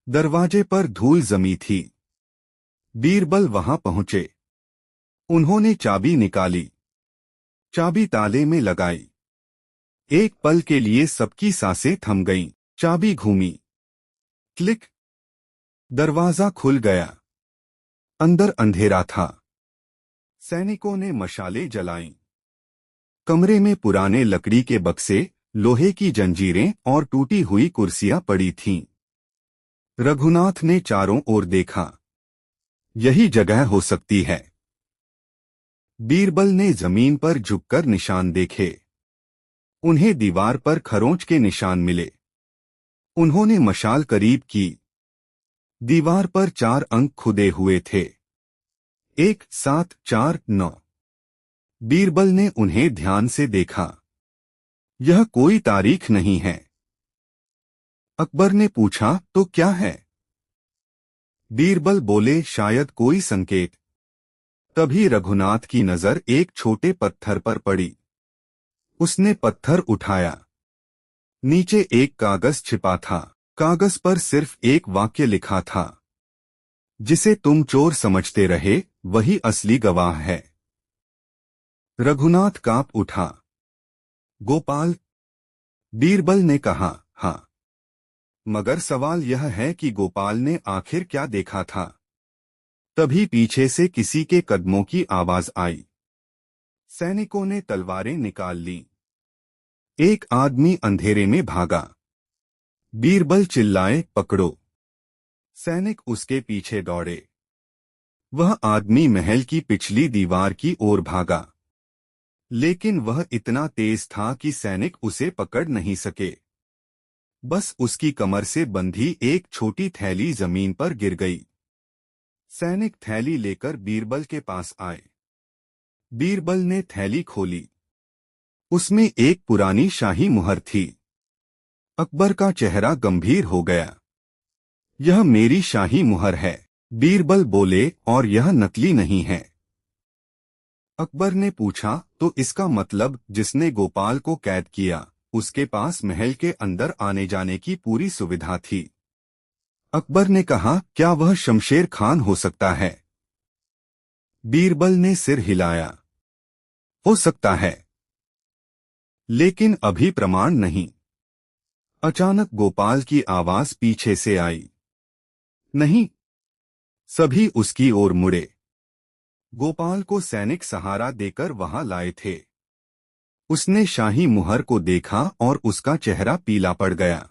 दरवाजे पर धूल जमी थी। बीरबल वहां पहुंचे। उन्होंने चाबी निकाली। चाबी ताले में लगाई। एक पल के लिए सबकी सांसें थम गईं। चाबी घूमी। क्लिक। दरवाजा खुल गया। अंदर अंधेरा था। सैनिकों ने मशालें जलाईं। कमरे में पुराने लकड़ी के बक्से, लोहे की जंजीरें और टूटी हुई कुर्सियां पड़ी थीं। रघुनाथ ने चारों ओर देखा। यही जगह हो सकती है। बीरबल ने जमीन पर झुककर निशान देखे। उन्हें दीवार पर खरोंच के निशान मिले। उन्होंने मशाल करीब की। दीवार पर 4 अंक खुदे हुए थे। 1 7 4 9। बीरबल ने उन्हें ध्यान से देखा। यह कोई तारीख नहीं है। अकबर ने पूछा, तो क्या है? बीरबल बोले, शायद कोई संकेत। तभी रघुनाथ की नजर एक छोटे पत्थर पर पड़ी। उसने पत्थर उठाया। नीचे एक कागज छिपा था। कागज पर सिर्फ एक वाक्य लिखा था, जिसे तुम चोर समझते रहे, वही असली गवाह है। रघुनाथ कांप उठा। गोपाल? बीरबल ने कहा, हाँ। मगर सवाल यह है कि गोपाल ने आखिर क्या देखा था? तभी पीछे से किसी के कदमों की आवाज आई। सैनिकों ने तलवारें निकाल लीं। एक आदमी अंधेरे में भागा। बीरबल चिल्लाए, पकड़ो। सैनिक उसके पीछे दौड़े। वह आदमी महल की पिछली दीवार की ओर भागा, लेकिन वह इतना तेज था कि सैनिक उसे पकड़ नहीं सके। बस उसकी कमर से बंधी एक छोटी थैली जमीन पर गिर गई। सैनिक थैली लेकर बीरबल के पास आए। बीरबल ने थैली खोली। उसमें एक पुरानी शाही मुहर थी। अकबर का चेहरा गंभीर हो गया। यह मेरी शाही मुहर है, बीरबल बोले, और यह नकली नहीं है। अकबर ने पूछा, तो इसका मतलब जिसने गोपाल को कैद किया, उसके पास महल के अंदर आने जाने की पूरी सुविधा थी। अकबर ने कहा, क्या वह शमशेर खान हो सकता है? बीरबल ने सिर हिलाया। हो सकता है, लेकिन अभी प्रमाण नहीं। अचानक गोपाल की आवाज पीछे से आई। नहीं। सभी उसकी ओर मुड़े। गोपाल को सैनिक सहारा देकर वहां लाए थे। उसने शाही मुहर को देखा और उसका चेहरा पीला पड़ गया।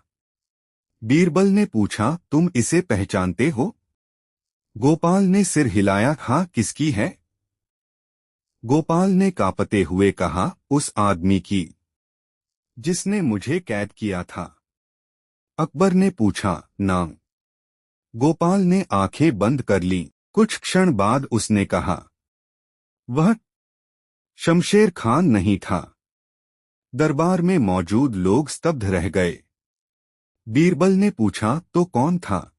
बीरबल ने पूछा, तुम इसे पहचानते हो? गोपाल ने सिर हिलाया। हाँ, किसकी है? गोपाल ने कांपते हुए कहा, उस आदमी की, जिसने मुझे कैद किया था। अकबर ने पूछा, नाम? गोपाल ने आंखें बंद कर लीं। कुछ क्षण बाद उसने कहा, वह शमशेर खान नहीं था। दरबार में मौजूद लोग स्तब्ध रह गए। बीरबल ने पूछा, तो कौन था?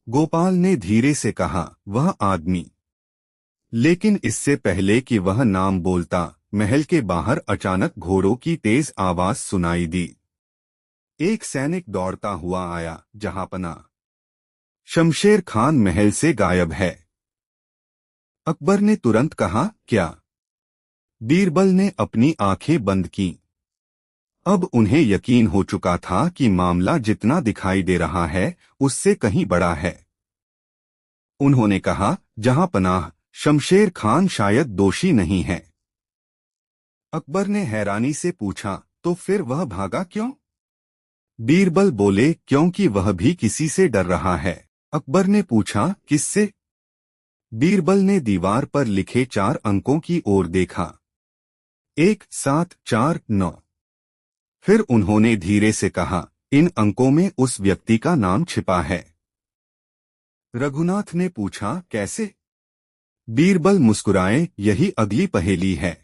गोपाल ने धीरे से कहा, वह आदमी। लेकिन इससे पहले कि वह नाम बोलता, महल के बाहर अचानक घोड़ों की तेज आवाज सुनाई दी। एक सैनिक दौड़ता हुआ आया, जहांपना, शमशेर खान महल से गायब है। अकबर ने तुरंत कहा, क्या? बीरबल ने अपनी आंखें बंद कीं। अब उन्हें यकीन हो चुका था कि मामला जितना दिखाई दे रहा है, उससे कहीं बड़ा है। उन्होंने कहा, जहां पनाह, शमशेर खान शायद दोषी नहीं है। अकबर ने हैरानी से पूछा, तो फिर वह भागा क्यों? बीरबल बोले, क्योंकि वह भी किसी से डर रहा है। अकबर ने पूछा, किससे? बीरबल ने दीवार पर लिखे 4 अंकों की ओर देखा। 1 7 4 9। फिर उन्होंने धीरे से कहा, इन अंकों में उस व्यक्ति का नाम छिपा है। रघुनाथ ने पूछा, कैसे? बीरबल मुस्कुराए, यही अगली पहेली है।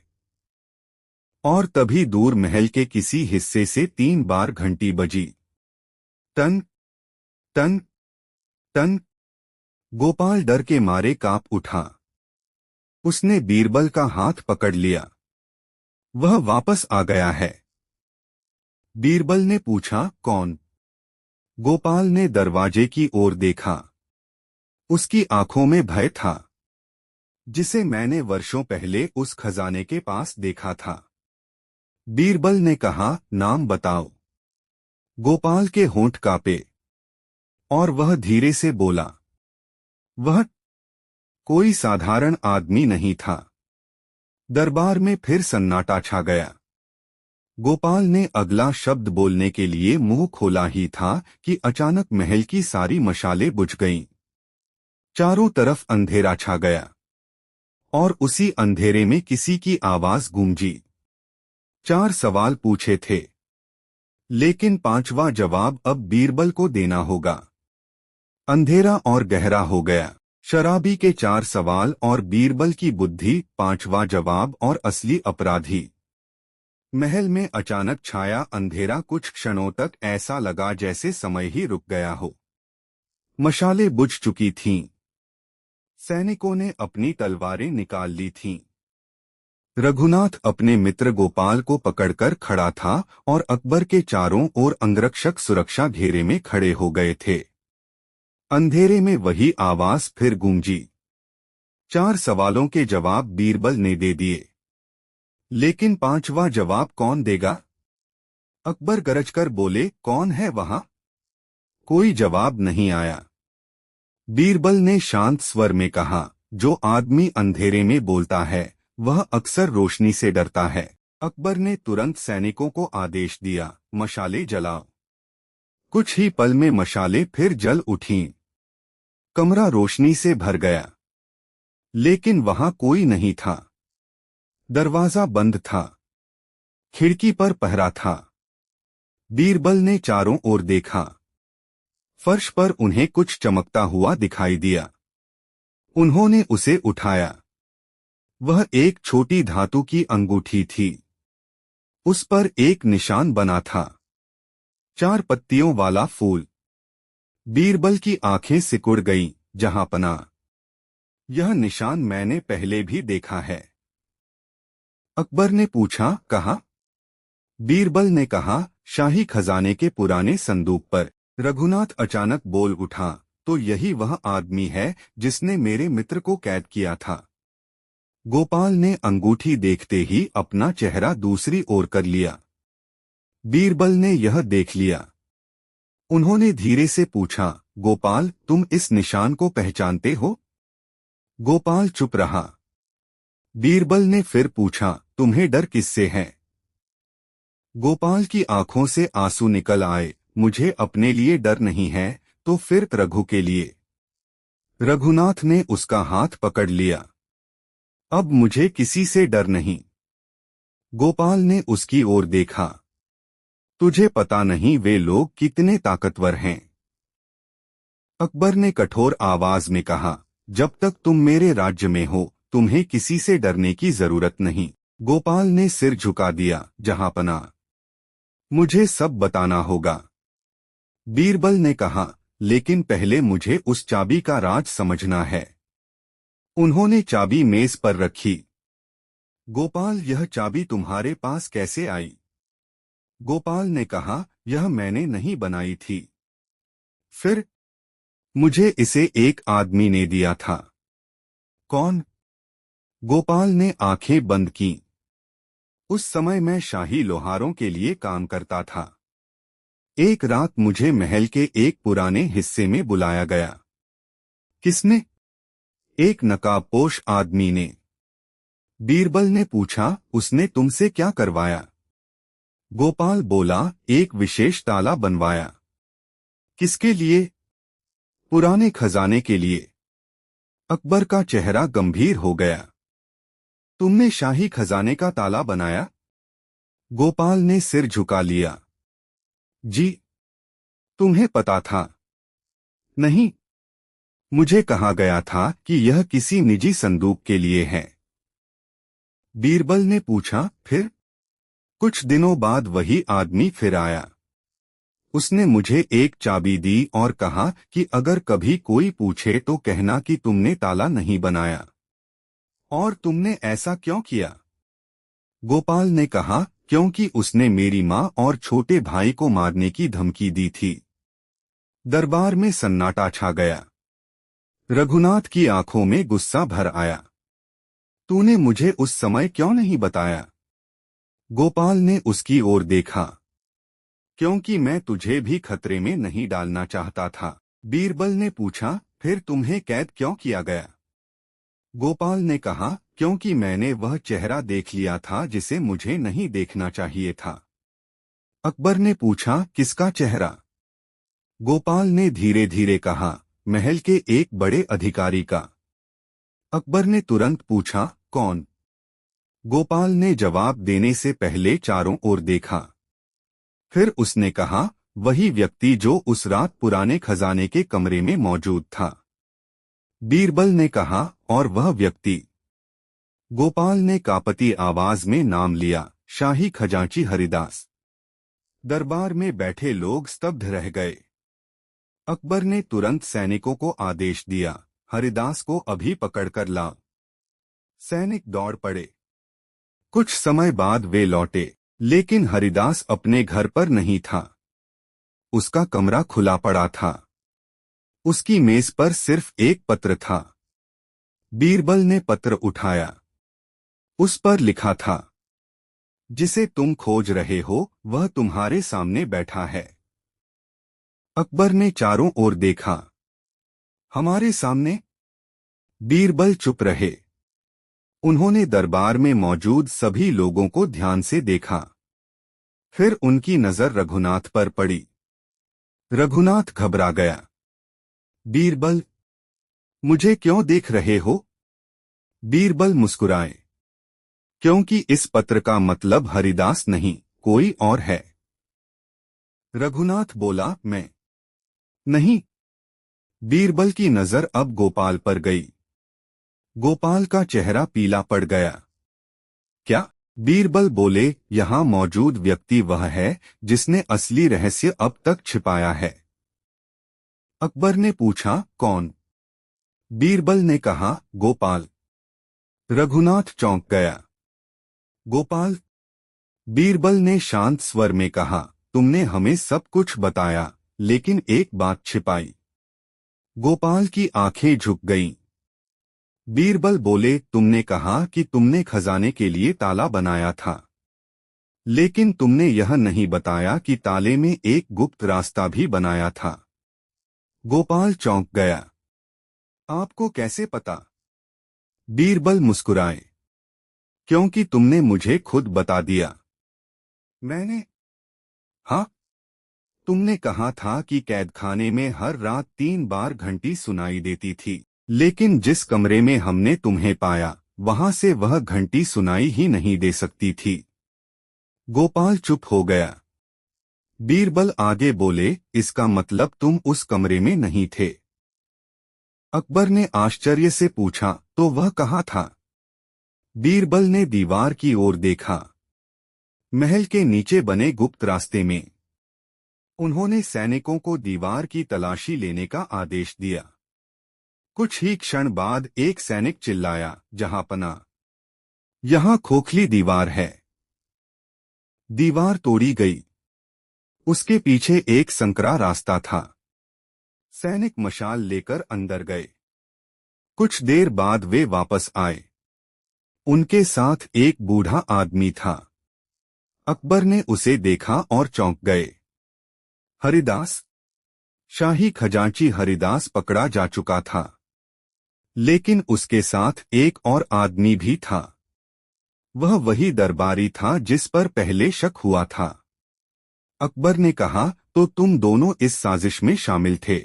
और तभी दूर महल के किसी हिस्से से 3 बार घंटी बजी। Ton ton ton. गोपाल डर के मारे कांप उठा। उसने बीरबल का हाथ पकड़ लिया। वह वापस आ गया है। बीरबल ने पूछा, कौन? गोपाल ने दरवाजे की ओर देखा। उसकी आंखों में भय था, जिसे मैंने वर्षों पहले उस खजाने के पास देखा था। बीरबल ने कहा, नाम बताओ। गोपाल के होंठ कांपे और वह धीरे से बोला, वह कोई साधारण आदमी नहीं था। दरबार में फिर सन्नाटा छा गया। गोपाल ने अगला शब्द बोलने के लिए मुंह खोला ही था कि अचानक महल की सारी मशालें बुझ गईं। चारों तरफ अंधेरा छा गया और उसी अंधेरे में किसी की आवाज गूंजी। 4 सवाल पूछे थे, लेकिन 5वां जवाब अब बीरबल को देना होगा। अंधेरा और गहरा हो गया। शराबी के 4 सवाल और बीरबल की बुद्धि 5वां जवाब और असली अपराधी। महल में अचानक छाया अंधेरा। कुछ क्षणों तक ऐसा लगा जैसे समय ही रुक गया हो। मशालें बुझ चुकी थीं। सैनिकों ने अपनी तलवारें निकाल ली थीं। रघुनाथ अपने मित्र गोपाल को पकड़कर खड़ा था और अकबर के चारों ओर अंगरक्षक सुरक्षा घेरे में खड़े हो गए थे। अंधेरे में वही आवाज फिर गूंजी। 4 सवालों के जवाब बीरबल ने दे दिए, लेकिन 5वां जवाब कौन देगा? अकबर गरजकर बोले, कौन है वहां? कोई जवाब नहीं आया। बीरबल ने शांत स्वर में कहा, जो आदमी अंधेरे में बोलता है वह अक्सर रोशनी से डरता है। अकबर ने तुरंत सैनिकों को आदेश दिया, मशालें जलाओ। कुछ ही पल में मशालें फिर जल उठीं। कमरा रोशनी से भर गया, लेकिन वहां कोई नहीं था। दरवाजा बंद था। खिड़की पर पहरा था। बीरबल ने चारों ओर देखा। फर्श पर उन्हें कुछ चमकता हुआ दिखाई दिया। उन्होंने उसे उठाया। वह एक छोटी धातु की अंगूठी थी। उस पर एक निशान बना था, 4 पत्तियों वाला फूल। बीरबल की आंखें सिकुड़ गईं। जहांपना, यह निशान मैंने पहले भी देखा है। अकबर ने पूछा, कहाँ? बीरबल ने कहा, शाही खजाने के पुराने संदूक पर। रघुनाथ अचानक बोल उठा, तो यही वह आदमी है जिसने मेरे मित्र को कैद किया था। गोपाल ने अंगूठी देखते ही अपना चेहरा दूसरी ओर कर लिया। बीरबल ने यह देख लिया। उन्होंने धीरे से पूछा, गोपाल, तुम इस निशान को पहचानते हो? गोपाल चुप रहा। बीरबल ने फिर पूछा, तुम्हें डर किससे है? गोपाल की आंखों से आंसू निकल आए। मुझे अपने लिए डर नहीं है, तो फिर रघु के लिए। रघुनाथ ने उसका हाथ पकड़ लिया। अब मुझे किसी से डर नहीं। गोपाल ने उसकी ओर देखा। तुझे पता नहीं वे लोग कितने ताकतवर हैं। अकबर ने कठोर आवाज में कहा, जब तक तुम मेरे राज्य में हो तुम्हें किसी से डरने की जरूरत नहीं। गोपाल ने सिर झुका दिया, जहांपना, मुझे सब बताना होगा। बीरबल ने कहा, लेकिन पहले मुझे उस चाबी का राज समझना है। उन्होंने चाबी मेज पर रखी। गोपाल, यह चाबी तुम्हारे पास कैसे आई? गोपाल ने कहा, यह मैंने नहीं बनाई थी। फिर? मुझे इसे एक आदमी ने दिया था। कौन? गोपाल ने आंखें बंद की। उस समय मैं शाही लोहारों के लिए काम करता था। एक रात मुझे महल के एक पुराने हिस्से में बुलाया गया। किसने? एक नकाबपोश आदमी ने। बीरबल ने पूछा, उसने तुमसे क्या करवाया? गोपाल बोला, एक विशेष ताला बनवाया। किसके लिए? पुराने खजाने के लिए। अकबर का चेहरा गंभीर हो गया। तुमने शाही खजाने का ताला बनाया? गोपाल ने सिर झुका लिया। जी। तुम्हें पता था? नहीं, मुझे कहा गया था कि यह किसी निजी संदूक के लिए है। बीरबल ने पूछा, फिर? कुछ दिनों बाद वही आदमी फिर आया। उसने मुझे एक चाबी दी और कहा कि अगर कभी कोई पूछे तो कहना कि तुमने ताला नहीं बनाया। और तुमने ऐसा क्यों किया? गोपाल ने कहा, क्योंकि उसने मेरी मां और छोटे भाई को मारने की धमकी दी थी। दरबार में सन्नाटा छा गया। रघुनाथ की आंखों में गुस्सा भर आया। तूने मुझे उस समय क्यों नहीं बताया? गोपाल ने उसकी ओर देखा, क्योंकि मैं तुझे भी खतरे में नहीं डालना चाहता था। बीरबल ने पूछा, फिर तुम्हें कैद क्यों किया गया? गोपाल ने कहा, क्योंकि मैंने वह चेहरा देख लिया था जिसे मुझे नहीं देखना चाहिए था। अकबर ने पूछा, किसका चेहरा? गोपाल ने धीरे धीरे कहा, महल के एक बड़े अधिकारी का। अकबर ने तुरंत पूछा, कौन? गोपाल ने जवाब देने से पहले चारों ओर देखा। फिर उसने कहा, वही व्यक्ति जो उस रात पुराने खजाने के कमरे में मौजूद था। बीरबल ने कहा, और वह व्यक्ति? गोपाल ने कांपती आवाज में नाम लिया, शाही खजांची हरिदास। दरबार में बैठे लोग स्तब्ध रह गए। अकबर ने तुरंत सैनिकों को आदेश दिया, हरिदास को अभी पकड़कर लाओ। सैनिक दौड़ पड़े। कुछ समय बाद वे लौटे, लेकिन हरिदास अपने घर पर नहीं था। उसका कमरा खुला पड़ा था। उसकी मेज पर सिर्फ एक पत्र था। बीरबल ने पत्र उठाया। उस पर लिखा था, जिसे तुम खोज रहे हो वह तुम्हारे सामने बैठा है। अकबर ने चारों ओर देखा। हमारे सामने? बीरबल चुप रहे। उन्होंने दरबार में मौजूद सभी लोगों को ध्यान से देखा। फिर उनकी नजर रघुनाथ पर पड़ी। रघुनाथ घबरा गया। बीरबल, मुझे क्यों देख रहे हो? बीरबल मुस्कुराए, क्योंकि इस पत्र का मतलब हरिदास नहीं, कोई और है। रघुनाथ बोला, मैं नहीं। बीरबल की नजर अब गोपाल पर गई। गोपाल का चेहरा पीला पड़ गया। क्या? बीरबल बोले, यहां मौजूद व्यक्ति वह है जिसने असली रहस्य अब तक छिपाया है। अकबर ने पूछा, कौन? बीरबल ने कहा, गोपाल। रघुनाथ चौंक गया। गोपाल? बीरबल ने शांत स्वर में कहा, तुमने हमें सब कुछ बताया, लेकिन एक बात छिपाई। गोपाल की आंखें झुक गईं। बीरबल बोले, तुमने कहा कि तुमने खजाने के लिए ताला बनाया था, लेकिन तुमने यह नहीं बताया कि ताले में एक गुप्त रास्ता भी बनाया था। गोपाल चौंक गया। आपको कैसे पता? बीरबल मुस्कुराए, क्योंकि तुमने मुझे खुद बता दिया। मैंने? हाँ, तुमने कहा था कि कैदखाने में हर रात 3 बार घंटी सुनाई देती थी, लेकिन जिस कमरे में हमने तुम्हें पाया वहां से वह घंटी सुनाई ही नहीं दे सकती थी। गोपाल चुप हो गया। बीरबल आगे बोले, इसका मतलब तुम उस कमरे में नहीं थे। अकबर ने आश्चर्य से पूछा, तो वह कहाँ था? बीरबल ने दीवार की ओर देखा। महल के नीचे बने गुप्त रास्ते में। उन्होंने सैनिकों को दीवार की तलाशी लेने का आदेश दिया। कुछ ही क्षण बाद एक सैनिक चिल्लाया, जहांपना, यहां खोखली दीवार है। दीवार तोड़ी गई। उसके पीछे एक संकरा रास्ता था। सैनिक मशाल लेकर अंदर गए। कुछ देर बाद वे वापस आए। उनके साथ एक बूढ़ा आदमी था। अकबर ने उसे देखा और चौंक गए। हरिदास? शाही खजांची हरिदास पकड़ा जा चुका था, लेकिन उसके साथ एक और आदमी भी था। वह वही दरबारी था जिस पर पहले शक हुआ था। अकबर ने कहा, तो तुम दोनों इस साजिश में शामिल थे?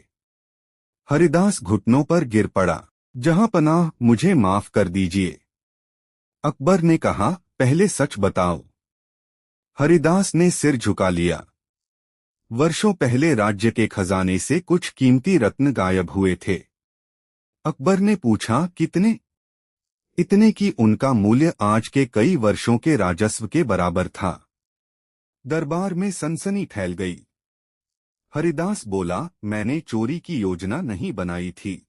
हरिदास घुटनों पर गिर पड़ा। जहांपनाह, मुझे माफ कर दीजिए। अकबर ने कहा, पहले सच बताओ। हरिदास ने सिर झुका लिया। वर्षों पहले राज्य के खजाने से कुछ कीमती रत्न गायब हुए थे। अकबर ने पूछा, कितने? इतने कि उनका मूल्य आज के कई वर्षों के राजस्व के बराबर था। दरबार में सनसनी फैल गई। हरिदास बोला, मैंने चोरी की योजना नहीं बनाई थी,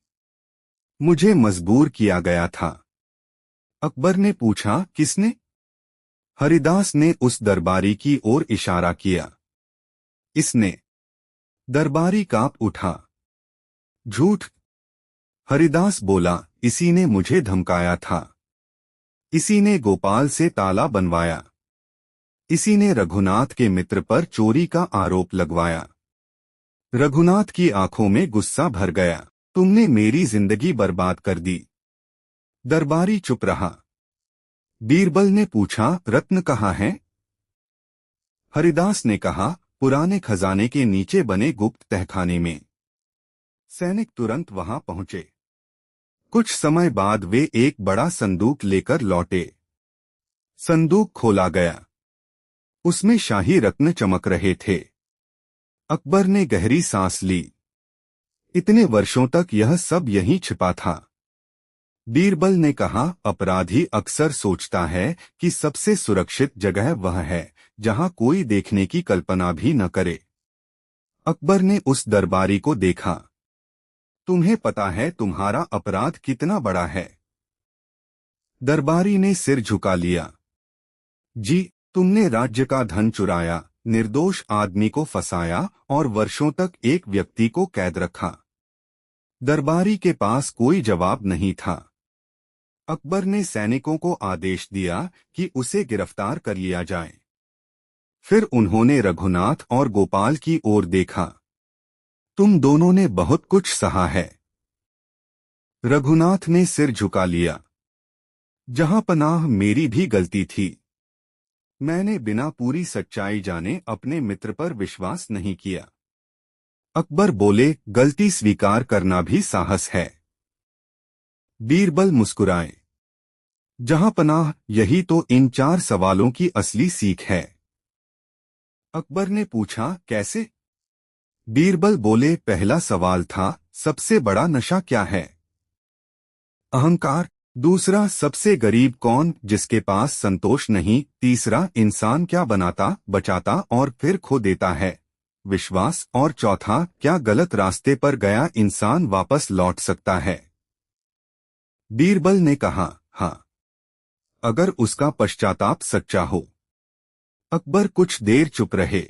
मुझे मजबूर किया गया था। अकबर ने पूछा, किसने? हरिदास ने उस दरबारी की ओर इशारा किया। इसने। दरबारी कांप उठा। झूठ! हरिदास बोला, इसी ने मुझे धमकाया था। इसी ने गोपाल से ताला बनवाया। इसी ने रघुनाथ के मित्र पर चोरी का आरोप लगवाया। रघुनाथ की आंखों में गुस्सा भर गया। तुमने मेरी जिंदगी बर्बाद कर दी। दरबारी चुप रहा। बीरबल ने पूछा, रत्न कहाँ है? हरिदास ने कहा, पुराने खजाने के नीचे बने गुप्त तहखाने में। सैनिक तुरंत वहां पहुंचे। कुछ समय बाद वे एक बड़ा संदूक लेकर लौटे। संदूक खोला गया। उसमें शाही रत्न चमक रहे थे। अकबर ने गहरी सांस ली। इतने वर्षों तक यह सब यहीं छिपा था। बीरबल ने कहा, अपराधी अक्सर सोचता है कि सबसे सुरक्षित जगह वह है जहां कोई देखने की कल्पना भी न करे। अकबर ने उस दरबारी को देखा। तुम्हें पता है तुम्हारा अपराध कितना बड़ा है? दरबारी ने सिर झुका लिया। जी, तुमने राज्य का धन चुराया, निर्दोष आदमी को फंसाया और वर्षों तक एक व्यक्ति को कैद रखा। दरबारी के पास कोई जवाब नहीं था। अकबर ने सैनिकों को आदेश दिया कि उसे गिरफ्तार कर लिया जाए। फिर उन्होंने रघुनाथ और गोपाल की ओर देखा। तुम दोनों ने बहुत कुछ सहा है। रघुनाथ ने सिर झुका लिया। जहां पनाह, मेरी भी गलती थी। मैंने बिना पूरी सच्चाई जाने अपने मित्र पर विश्वास नहीं किया। अकबर बोले, गलती स्वीकार करना भी साहस है। बीरबल मुस्कुराए। जहां पनाह, यही तो इन 4 सवालों की असली सीख है। अकबर ने पूछा, कैसे? बीरबल बोले, पहला सवाल था, सबसे बड़ा नशा क्या है? अहंकार। दूसरा, सबसे गरीब कौन जिसके पास संतोष नहीं? तीसरा, इंसान क्या बनाता, बचाता और फिर खो देता है? विश्वास। और चौथा, क्या गलत रास्ते पर गया इंसान वापस लौट सकता है? बीरबल ने कहा, हाँ, अगर उसका पश्चाताप सच्चा हो। अकबर कुछ देर चुप रहे।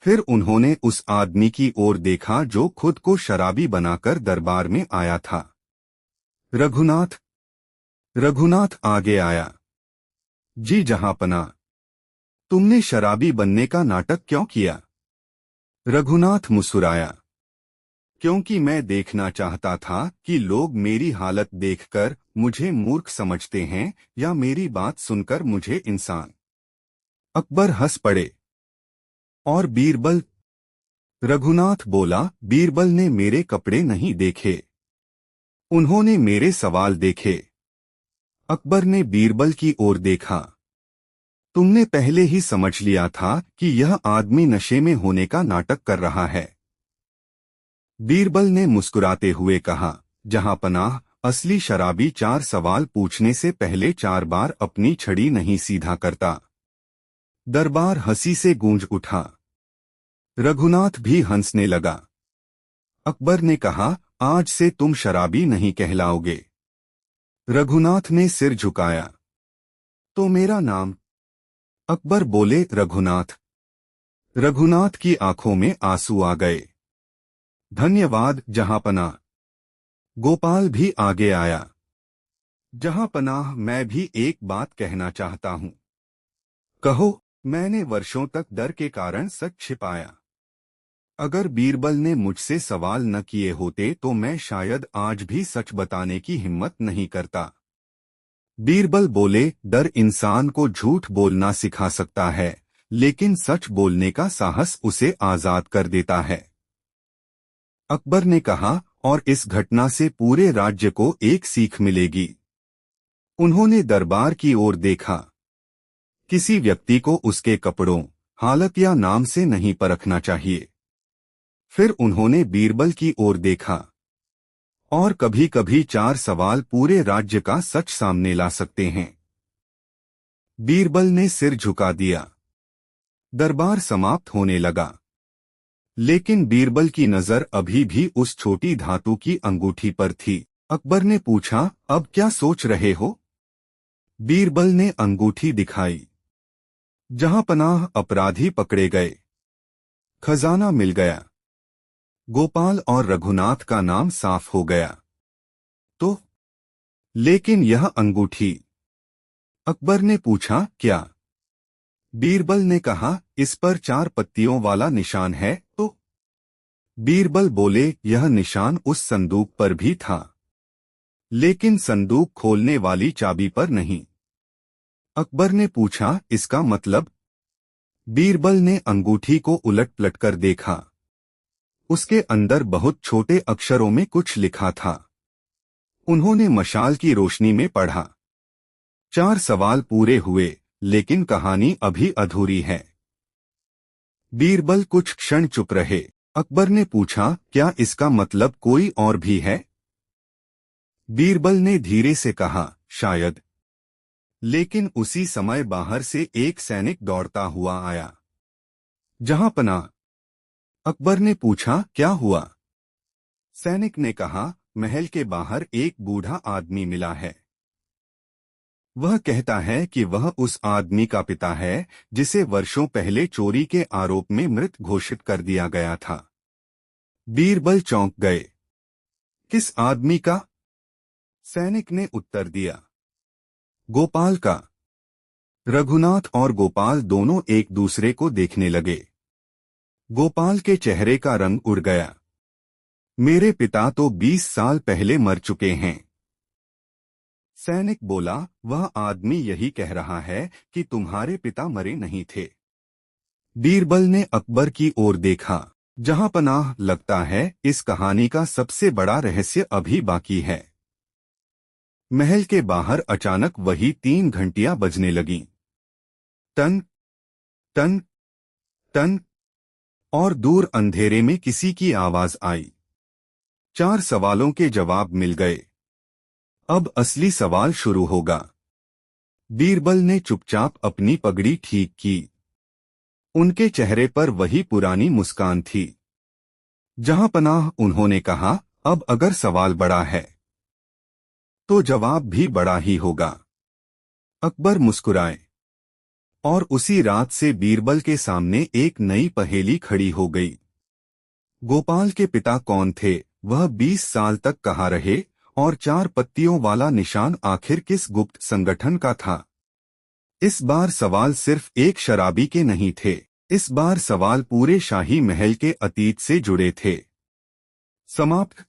फिर उन्होंने उस आदमी की ओर देखा जो खुद को शराबी बनाकर दरबार में आया था। रघुनाथ। रघुनाथ आगे आया। जी जहांपना, तुमने शराबी बनने का नाटक क्यों किया? रघुनाथ मुस्कुराया। क्योंकि मैं देखना चाहता था कि लोग मेरी हालत देखकर मुझे मूर्ख समझते हैं या मेरी बात सुनकर मुझे इंसान। अकबर हंस पड़े। और बीरबल? रघुनाथ बोला, बीरबल ने मेरे कपड़े नहीं देखे, उन्होंने मेरे सवाल देखे। अकबर ने बीरबल की ओर देखा। तुमने पहले ही समझ लिया था कि यह आदमी नशे में होने का नाटक कर रहा है। बीरबल ने मुस्कुराते हुए कहा, जहांपनाह, असली शराबी 4 सवाल पूछने से पहले 4 बार अपनी छड़ी नहीं सीधा करता। दरबार हंसी से गूंज उठा। रघुनाथ भी हंसने लगा। अकबर ने कहा, आज से तुम शराबी नहीं कहलाओगे। रघुनाथ ने सिर झुकाया। तो मेरा नाम? अकबर बोले, रघुनाथ। रघुनाथ की आंखों में आंसू आ गए। धन्यवाद जहांपनाह। गोपाल भी आगे आया। जहांपनाह, मैं भी एक बात कहना चाहता हूं। कहो। मैंने वर्षों तक डर के कारण सच छिपाया। अगर बीरबल ने मुझसे सवाल न किए होते तो मैं शायद आज भी सच बताने की हिम्मत नहीं करता। बीरबल बोले, डर इंसान को झूठ बोलना सिखा सकता है, लेकिन सच बोलने का साहस उसे आजाद कर देता है। अकबर ने कहा, और इस घटना से पूरे राज्य को एक सीख मिलेगी। उन्होंने दरबार की ओर देखा। किसी व्यक्ति को उसके कपड़ों, हालत या नाम से नहीं परखना चाहिए। फिर उन्होंने बीरबल की ओर देखा। और कभी कभी 4 सवाल पूरे राज्य का सच सामने ला सकते हैं। बीरबल ने सिर झुका दिया। दरबार समाप्त होने लगा। लेकिन बीरबल की नजर अभी भी उस छोटी धातु की अंगूठी पर थी। अकबर ने पूछा, अब क्या सोच रहे हो? बीरबल ने अंगूठी दिखाई। जहांपनाह, अपराधी पकड़े गए, खजाना मिल गया, गोपाल और रघुनाथ का नाम साफ हो गया। तो लेकिन यह अंगूठी? अकबर ने पूछा, क्या? बीरबल ने कहा, इस पर 4 पत्तियों वाला निशान है तो? बीरबल बोले, यह निशान उस संदूक पर भी था, लेकिन संदूक खोलने वाली चाबी पर नहीं। अकबर ने पूछा, इसका मतलब? बीरबल ने अंगूठी को उलट पलट कर देखा। उसके अंदर बहुत छोटे अक्षरों में कुछ लिखा था। उन्होंने मशाल की रोशनी में पढ़ा। 4 सवाल पूरे हुए, लेकिन कहानी अभी अधूरी है। बीरबल कुछ क्षण चुप रहे। अकबर ने पूछा, क्या इसका मतलब कोई और भी है? बीरबल ने धीरे से कहा, शायद। लेकिन उसी समय बाहर से एक सैनिक दौड़ता हुआ आया। जहां पना। अकबर ने पूछा, क्या हुआ? सैनिक ने कहा, महल के बाहर एक बूढ़ा आदमी मिला है। वह कहता है कि वह उस आदमी का पिता है जिसे वर्षों पहले चोरी के आरोप में मृत घोषित कर दिया गया था। बीरबल चौंक गए। किस आदमी का? सैनिक ने उत्तर दिया, गोपाल का। रघुनाथ और गोपाल दोनों एक दूसरे को देखने लगे। गोपाल के चेहरे का रंग उड़ गया। मेरे पिता तो 20 साल पहले मर चुके हैं। सैनिक बोला, वह आदमी यही कह रहा है कि तुम्हारे पिता मरे नहीं थे। बीरबल ने अकबर की ओर देखा। जहां पनाह, लगता है इस कहानी का सबसे बड़ा रहस्य अभी बाकी है। महल के बाहर अचानक वही 3 घंटियां बजने लगीं। टन टन टन, और दूर अंधेरे में किसी की आवाज आई। 4 सवालों के जवाब मिल गए। अब असली सवाल शुरू होगा। बीरबल ने चुपचाप अपनी पगड़ी ठीक की। उनके चेहरे पर वही पुरानी मुस्कान थी। जहां पनाह, उन्होंने कहा, अब अगर सवाल बड़ा है तो जवाब भी बड़ा ही होगा। अकबर मुस्कुराए। और उसी रात से बीरबल के सामने एक नई पहेली खड़ी हो गई। गोपाल के पिता कौन थे? वह 20 साल तक कहाँ रहे? और 4 पत्तियों वाला निशान आखिर किस गुप्त संगठन का था? इस बार सवाल सिर्फ एक शराबी के नहीं थे। इस बार सवाल पूरे शाही महल के अतीत से जुड़े थे। समाप्त।